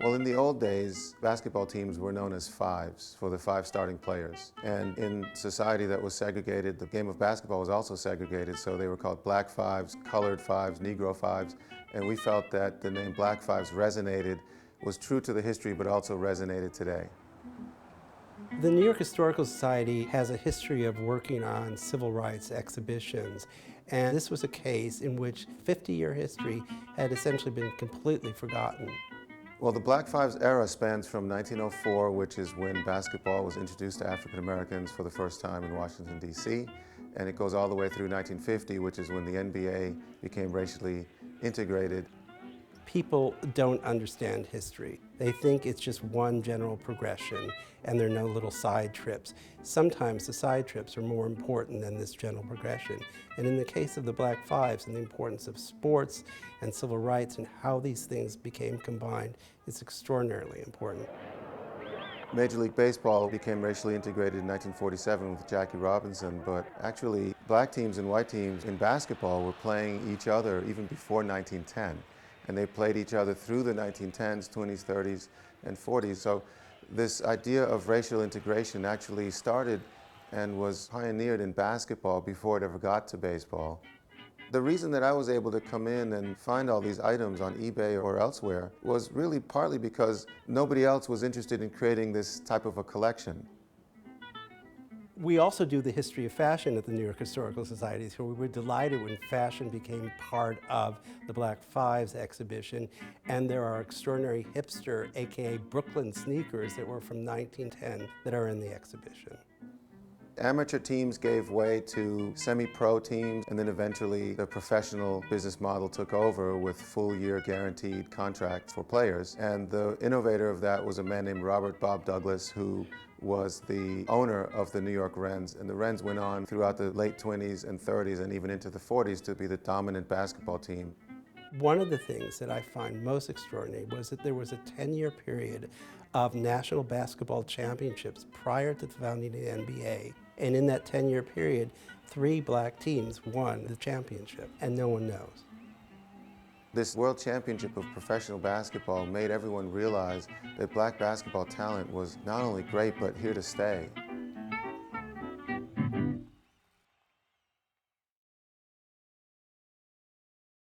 Well, in the old days, basketball teams were known as fives for the five starting players. And in society that was segregated, the game of basketball was also segregated, so they were called black fives, colored fives, Negro fives. And we felt that the name Black Fives resonated, was true to the history, but also resonated today. The New York Historical Society has a history of working on civil rights exhibitions, and this was a case in which 50-year history had essentially been completely forgotten. Well, the Black Fives era spans from 1904, which is when basketball was introduced to African Americans for the first time in Washington, D.C., and it goes all the way through 1950, which is when the NBA became racially integrated. People don't understand history. They think it's just one general progression and there are no little side trips. Sometimes the side trips are more important than this general progression. And in the case of the Black Fives and the importance of sports and civil rights and how these things became combined, it's extraordinarily important. Major League Baseball became racially integrated in 1947 with Jackie Robinson, but actually black teams and white teams in basketball were playing each other even before 1910. And they played each other through the 1910s, 20s, 30s, and 40s. So this idea of racial integration actually started and was pioneered in basketball before it ever got to baseball. The reason that I was able to come in and find all these items on eBay or elsewhere was really partly because nobody else was interested in creating this type of a collection. We also do the history of fashion at the New York Historical Society, so we were delighted when fashion became part of the Black Fives exhibition, and there are extraordinary hipster, aka Brooklyn sneakers that were from 1910 that are in the exhibition. Amateur teams gave way to semi-pro teams, and then eventually the professional business model took over with full-year guaranteed contracts for players. And the innovator of that was a man named Robert Bob Douglas, who was the owner of the New York Rens. And the Rens went on throughout the late 20s and 30s and even into the 40s to be the dominant basketball team. One of the things that I find most extraordinary was that there was a 10-year period of national basketball championships prior to the founding of the NBA. And in that 10-year period, 3 black teams won the championship, and no one knows. This World Championship of professional basketball made everyone realize that black basketball talent was not only great, but here to stay.